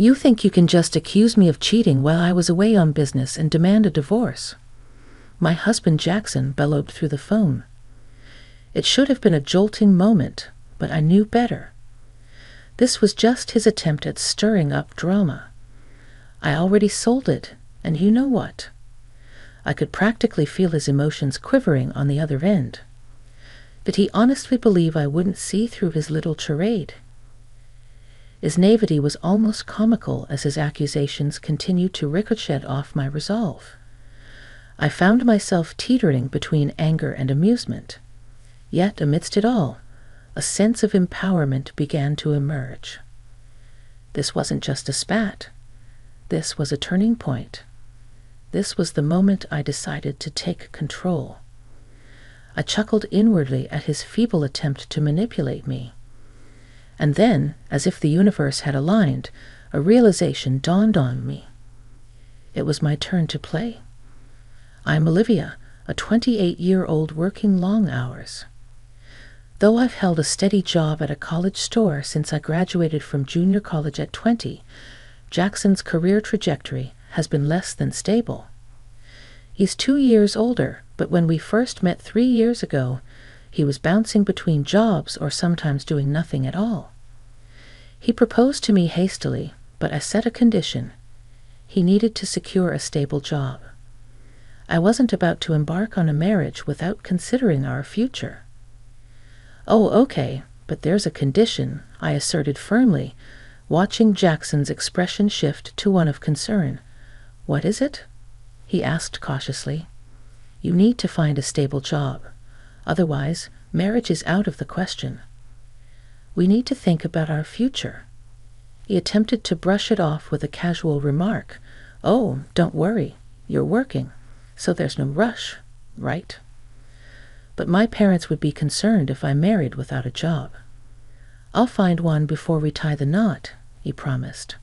You think you can just accuse me of cheating while I was away on business and demand a divorce?" My husband Jackson bellowed through the phone. It should have been a jolting moment, but I knew better. This was just his attempt at stirring up drama. I already sold it, and you know what? I could practically feel his emotions quivering on the other end. Did he honestly believe I wouldn't see through his little charade? His naivety was almost comical as his accusations continued to ricochet off my resolve. I found myself teetering between anger and amusement. Yet, amidst it all, a sense of empowerment began to emerge. This wasn't just a spat. This was a turning point. This was the moment I decided to take control. I chuckled inwardly at his feeble attempt to manipulate me. And then, as if the universe had aligned, a realization dawned on me. It was my turn to play. I'm Olivia, a 28-year-old working long hours. Though I've held a steady job at a college store since I graduated from junior college at 20, Jackson's career trajectory has been less than stable. He's 2 years older, but when we first met 3 years ago, he was bouncing between jobs or sometimes doing nothing at all. He proposed to me hastily, but I set a condition. He needed to secure a stable job. I wasn't about to embark on a marriage without considering our future. "Oh, okay, but there's a condition," I asserted firmly, watching Jackson's expression shift to one of concern. "What is it?" he asked cautiously. "You need to find a stable job. Otherwise, marriage is out of the question. We need to think about our future." He attempted to brush it off with a casual remark. "Oh, don't worry, you're working, so there's no rush, right? But my parents would be concerned if I married without a job." "I'll find one before we tie the knot," he promised.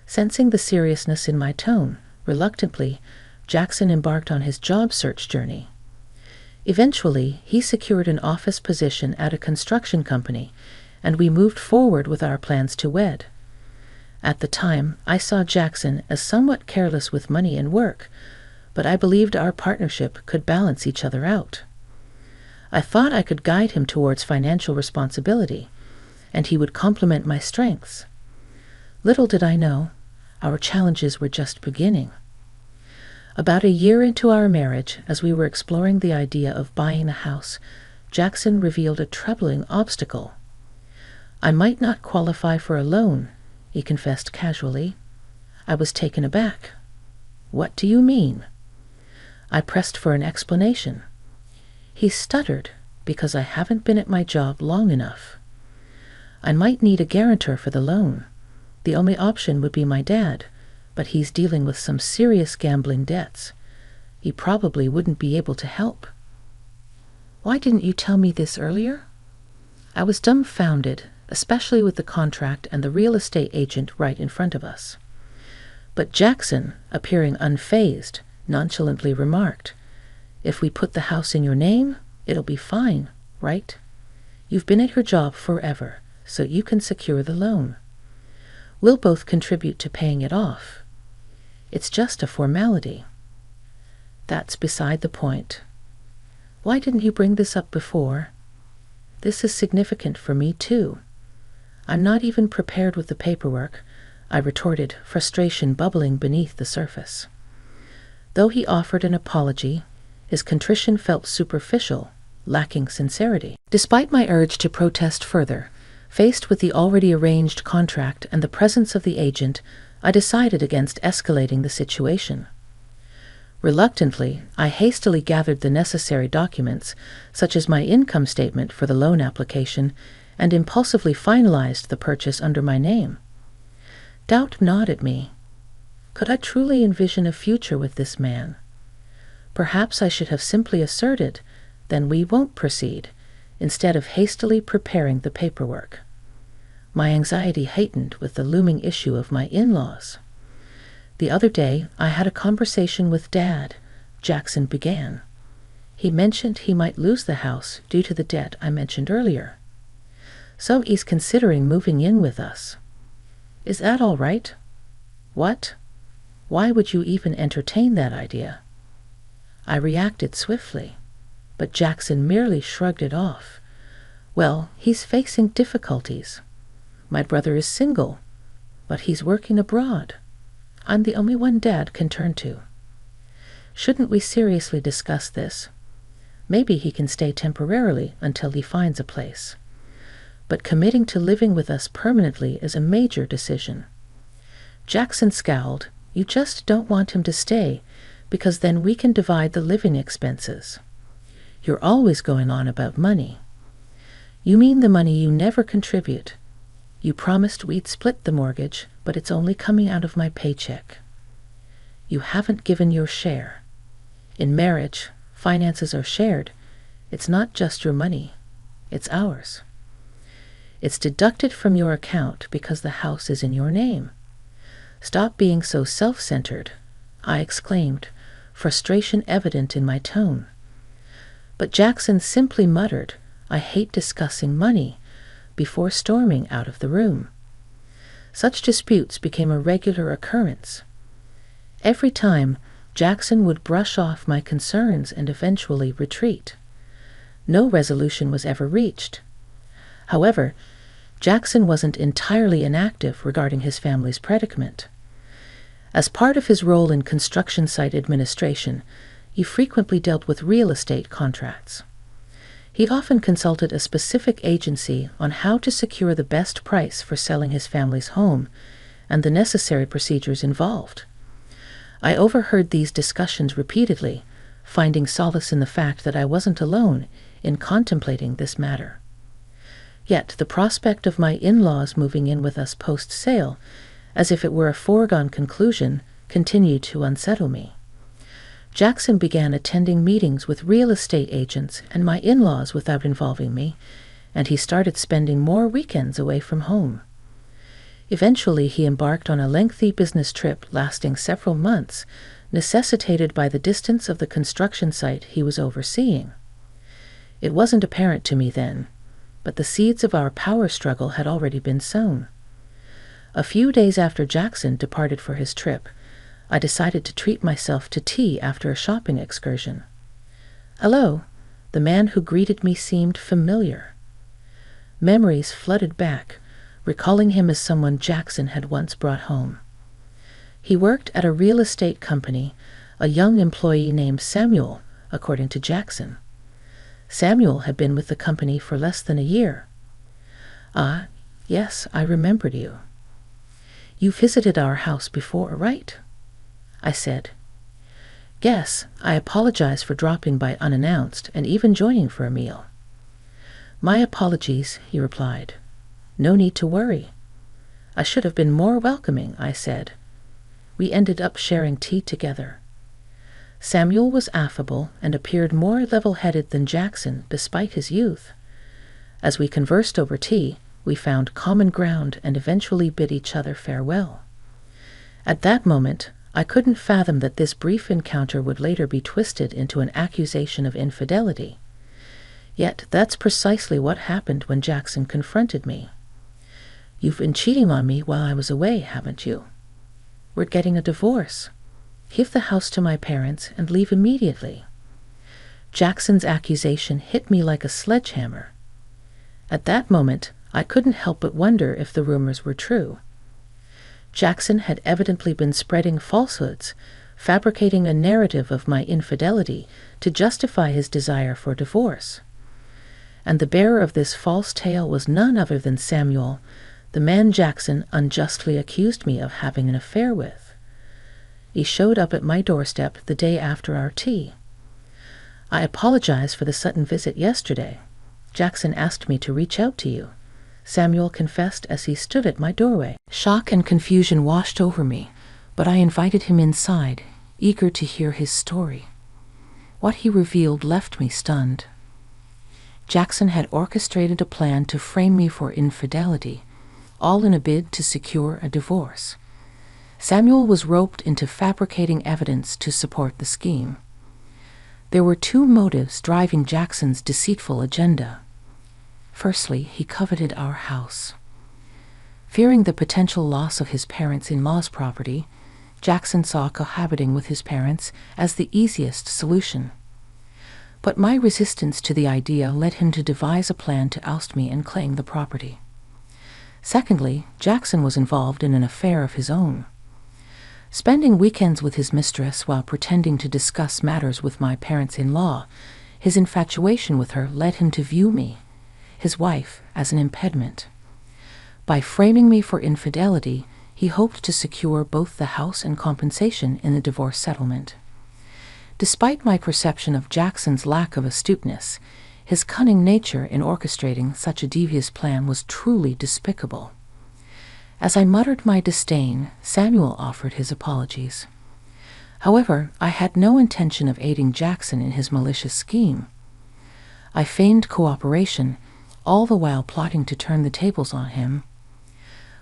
Sensing the seriousness in my tone, reluctantly, Jackson embarked on his job search journey. Eventually, he secured an office position at a construction company, and we moved forward with our plans to wed. At the time, I saw Jackson as somewhat careless with money and work, but I believed our partnership could balance each other out. I thought I could guide him towards financial responsibility, and he would complement my strengths. Little did I know, our challenges were just beginning. About a year into our marriage, as we were exploring the idea of buying a house, Jackson revealed a troubling obstacle. "I might not qualify for a loan," he confessed casually. I was taken aback. "What do you mean?" I pressed for an explanation. He stuttered, "Because I haven't been at my job long enough. I might need a guarantor for the loan. The only option would be my dad, but he's dealing with some serious gambling debts. He probably wouldn't be able to help." "Why didn't you tell me this earlier?" I was dumbfounded, especially with the contract and the real estate agent right in front of us. But Jackson, appearing unfazed, nonchalantly remarked, "If we put the house in your name, it'll be fine, right? You've been at your job forever, so you can secure the loan. We'll both contribute to paying it off. It's just a formality." "That's beside the point. Why didn't you bring this up before?" "This is significant for me, too. I'm not even prepared with the paperwork," I retorted, frustration bubbling beneath the surface. Though he offered an apology, his contrition felt superficial, lacking sincerity. Despite my urge to protest further, faced with the already arranged contract and the presence of the agent, I decided against escalating the situation. Reluctantly, I hastily gathered the necessary documents, such as my income statement for the loan application, and impulsively finalized the purchase under my name. Doubt gnawed at me. Could I truly envision a future with this man? Perhaps I should have simply asserted, "Then we won't proceed," instead of hastily preparing the paperwork. My anxiety heightened with the looming issue of my in-laws. "The other day, I had a conversation with Dad," Jackson began. "He mentioned he might lose the house due to the debt I mentioned earlier. So he's considering moving in with us. Is that all right? What? Why would you even entertain that idea? I reacted swiftly, but Jackson merely shrugged it off. Well, he's facing difficulties. My brother is single, but he's working abroad. I'm the only one Dad can turn to. Shouldn't we seriously discuss this? Maybe he can stay temporarily until he finds a place. But committing to living with us permanently is a major decision. Jackson scowled. You just don't want him to stay, because then we can divide the living expenses. You're always going on about money. You mean the money you never contribute. You promised we'd split the mortgage, but it's only coming out of my paycheck. You haven't given your share. In marriage, finances are shared. It's not just your money. It's ours. It's deducted from your account because the house is in your name. Stop being so self-centered, I exclaimed, frustration evident in my tone. But Jackson simply muttered, I hate discussing money, before storming out of the room. Such disputes became a regular occurrence. Every time, Jackson would brush off my concerns and eventually retreat. No resolution was ever reached. However, Jackson wasn't entirely inactive regarding his family's predicament. As part of his role in construction site administration, he frequently dealt with real estate contracts. He often consulted a specific agency on how to secure the best price for selling his family's home and the necessary procedures involved. I overheard these discussions repeatedly, finding solace in the fact that I wasn't alone in contemplating this matter. Yet the prospect of my in-laws moving in with us post-sale, as if it were a foregone conclusion, continued to unsettle me. Jackson began attending meetings with real estate agents and my in-laws without involving me, and he started spending more weekends away from home. Eventually, he embarked on a lengthy business trip lasting several months, necessitated by the distance of the construction site he was overseeing. It wasn't apparent to me then, but the seeds of our power struggle had already been sown. A few days after Jackson departed for his trip, I decided to treat myself to tea after a shopping excursion. Hello, the man who greeted me seemed familiar. Memories flooded back, recalling him as someone Jackson had once brought home. He worked at a real estate company, a young employee named Samuel, according to Jackson. Samuel had been with the company for less than a year. Ah, yes, I remembered you. You visited our house before, right? I said. Yes, I apologize for dropping by unannounced and even joining for a meal. My apologies, he replied. No need to worry. I should have been more welcoming, I said. We ended up sharing tea together. Samuel was affable and appeared more level-headed than Jackson despite his youth. As we conversed over tea, we found common ground and eventually bid each other farewell. At that moment, I couldn't fathom that this brief encounter would later be twisted into an accusation of infidelity. Yet that's precisely what happened when Jackson confronted me. You've been cheating on me while I was away, haven't you? We're getting a divorce. Give the house to my parents and leave immediately. Jackson's accusation hit me like a sledgehammer. At that moment, I couldn't help but wonder if the rumors were true. Jackson had evidently been spreading falsehoods, fabricating a narrative of my infidelity to justify his desire for divorce. And the bearer of this false tale was none other than Samuel, the man Jackson unjustly accused me of having an affair with. He showed up at my doorstep the day after our tea. I apologize for the sudden visit yesterday. Jackson asked me to reach out to you, Samuel confessed as he stood at my doorway. Shock and confusion washed over me, but I invited him inside, eager to hear his story. What he revealed left me stunned. Jackson had orchestrated a plan to frame me for infidelity, all in a bid to secure a divorce. Samuel was roped into fabricating evidence to support the scheme. There were two motives driving Jackson's deceitful agenda. Firstly, he coveted our house. Fearing the potential loss of his parents-in-law's property, Jackson saw cohabiting with his parents as the easiest solution. But my resistance to the idea led him to devise a plan to oust me and claim the property. Secondly, Jackson was involved in an affair of his own. Spending weekends with his mistress while pretending to discuss matters with my parents-in-law, his infatuation with her led him to view me, his wife, as an impediment. By framing me for infidelity, he hoped to secure both the house and compensation in the divorce settlement. Despite my perception of Jackson's lack of astuteness, his cunning nature in orchestrating such a devious plan was truly despicable. As I muttered my disdain, Samuel offered his apologies. However, I had no intention of aiding Jackson in his malicious scheme. I feigned cooperation, all the while plotting to turn the tables on him.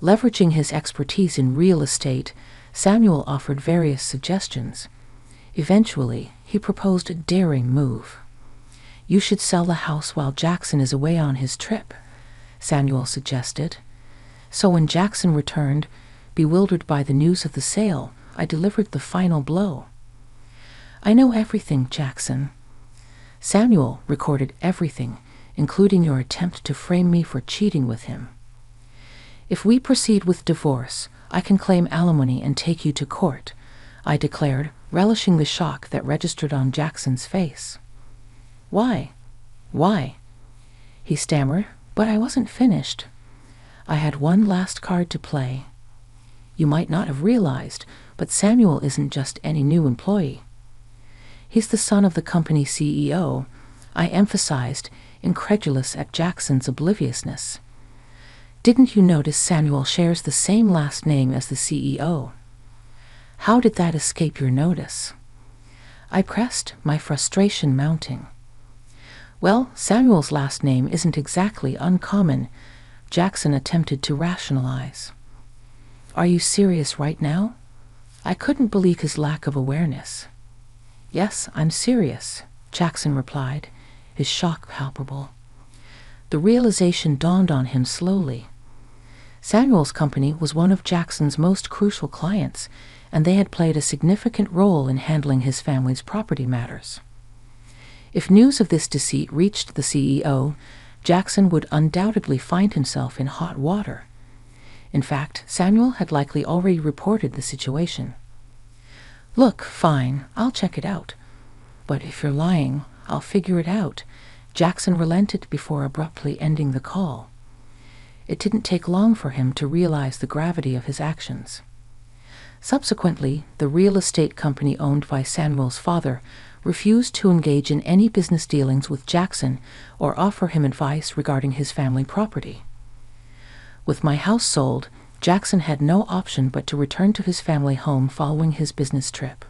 Leveraging his expertise in real estate, Samuel offered various suggestions. Eventually, he proposed a daring move. "You should sell the house while Jackson is away on his trip," Samuel suggested. So when Jackson returned, bewildered by the news of the sale, I delivered the final blow. "I know everything, Jackson." Samuel recorded everything, including your attempt to frame me for cheating with him. "If we proceed with divorce, I can claim alimony and take you to court," I declared, relishing the shock that registered on Jackson's face. "Why? Why?" he stammered, but I wasn't finished. I had one last card to play. You might not have realized, but Samuel isn't just any new employee. He's the son of the company CEO, I emphasized, incredulous at Jackson's obliviousness. "Didn't you notice Samuel shares the same last name as the CEO? How did that escape your notice?" I pressed, my frustration mounting. "Well, Samuel's last name isn't exactly uncommon," Jackson attempted to rationalize. "Are you serious right now?" I couldn't believe his lack of awareness. "Yes, I'm serious," Jackson replied, his shock palpable. The realization dawned on him slowly. Samuel's company was one of Jackson's most crucial clients, and they had played a significant role in handling his family's property matters. If news of this deceit reached the CEO, Jackson would undoubtedly find himself in hot water. In fact, Samuel had likely already reported the situation. "Look, fine, I'll check it out. But if you're lying, I'll figure it out," Jackson relented before abruptly ending the call. It didn't take long for him to realize the gravity of his actions. Subsequently, the real estate company owned by Samuel's father refused to engage in any business dealings with Jackson or offer him advice regarding his family property. With my house sold, Jackson had no option but to return to his family home following his business trip.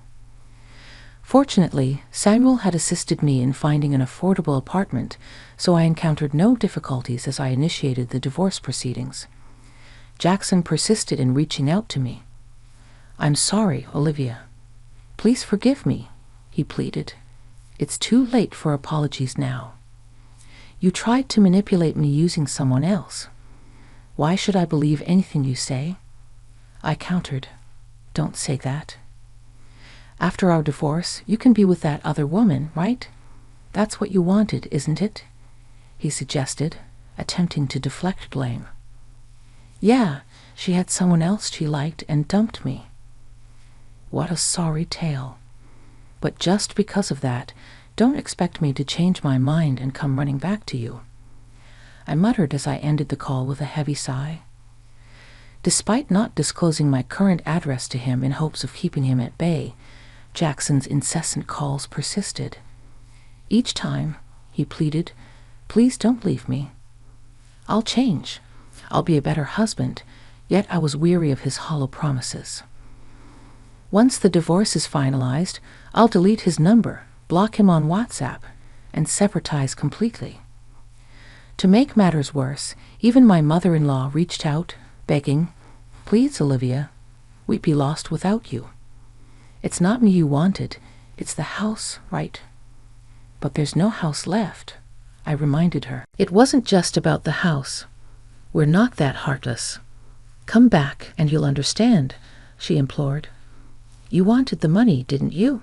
Fortunately, Samuel had assisted me in finding an affordable apartment, so I encountered no difficulties as I initiated the divorce proceedings. Jackson persisted in reaching out to me. "I'm sorry, Olivia. Please forgive me," he pleaded. "It's too late for apologies now. You tried to manipulate me using someone else. Why should I believe anything you say?" I countered, "Don't say that. After our divorce, you can be with that other woman, right? That's what you wanted, isn't it?" he suggested, attempting to deflect blame. "Yeah, she had someone else she liked and dumped me." What a sorry tale. But just because of that, don't expect me to change my mind and come running back to you, I muttered as I ended the call with a heavy sigh. Despite not disclosing my current address to him in hopes of keeping him at bay, Jackson's incessant calls persisted. Each time, he pleaded, "Please don't leave me. I'll change. I'll be a better husband," yet I was weary of his hollow promises. "Once the divorce is finalized, I'll delete his number, block him on WhatsApp, and sever ties completely." To make matters worse, even my mother-in-law reached out, begging, "Please, Olivia, we'd be lost without you. It's not me you wanted, it's the house, right?" "But there's no house left," I reminded her. "It wasn't just about the house. We're not that heartless. "Come back and you'll understand," she implored. "You wanted the money, didn't you?"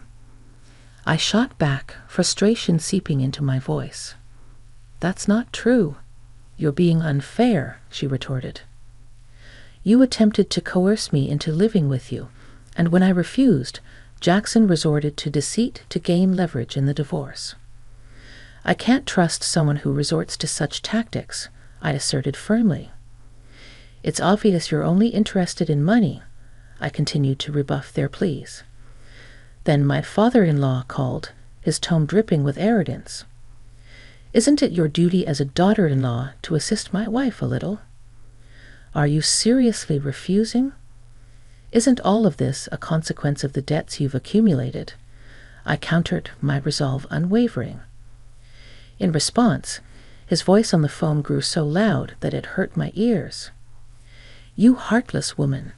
I shot back, frustration seeping into my voice. "That's not true. You're being unfair," she retorted. "You attempted to coerce me into living with you, and when I refused, Jackson resorted to deceit to gain leverage in the divorce." "I can't trust someone who resorts to such tactics," I asserted firmly. "It's obvious you're only interested in money," I continued to rebuff their pleas. Then my father-in-law called, his tone dripping with arrogance. "Isn't it your duty as a daughter-in-law to assist my wife a little? Are you seriously refusing? Isn't all of this a consequence of the debts you've accumulated?" I countered, my resolve unwavering. In response, his voice on the phone grew so loud that it hurt my ears. "You heartless woman,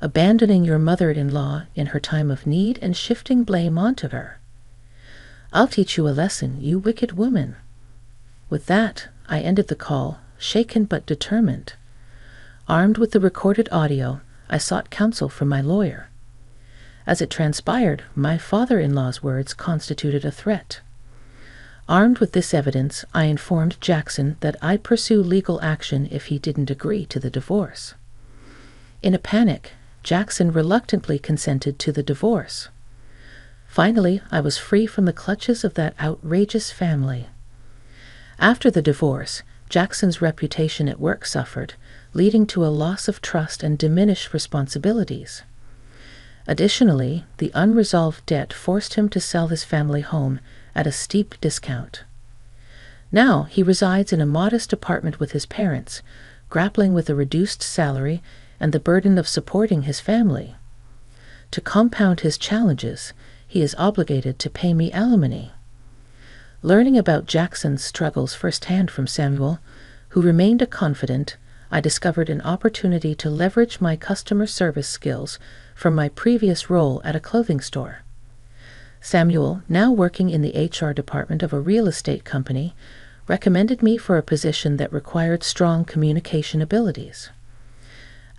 abandoning your mother-in-law in her time of need and shifting blame onto her. I'll teach you a lesson, you wicked woman." With that, I ended the call, shaken but determined. Armed with the recorded audio, I sought counsel from my lawyer. As it transpired, my father-in-law's words constituted a threat. Armed with this evidence, I informed Jackson that I'd pursue legal action if he didn't agree to the divorce. In a panic, Jackson reluctantly consented to the divorce. Finally, I was free from the clutches of that outrageous family. After the divorce, Jackson's reputation at work suffered, leading to a loss of trust and diminished responsibilities. Additionally, the unresolved debt forced him to sell his family home at a steep discount. Now he resides in a modest apartment with his parents, grappling with a reduced salary and the burden of supporting his family. To compound his challenges, he is obligated to pay me alimony. Learning about Jackson's struggles firsthand from Samuel, who remained a confidant, I discovered an opportunity to leverage my customer service skills from my previous role at a clothing store. Samuel, now working in the HR department of a real estate company, recommended me for a position that required strong communication abilities.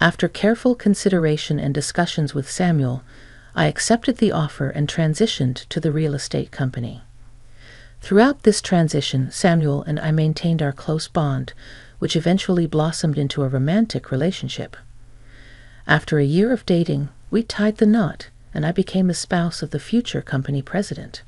After careful consideration and discussions with Samuel, I accepted the offer and transitioned to the real estate company. Throughout this transition, Samuel and I maintained our close bond, which eventually blossomed into a romantic relationship. After a year of dating, we tied the knot, and I became the spouse of the future company president.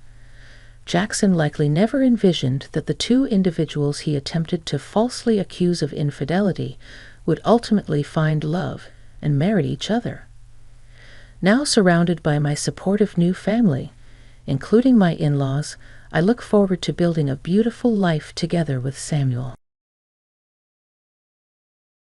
Jackson likely never envisioned that the two individuals he attempted to falsely accuse of infidelity would ultimately find love and marry each other. Now surrounded by my supportive new family, including my in-laws, I look forward to building a beautiful life together with Samuel.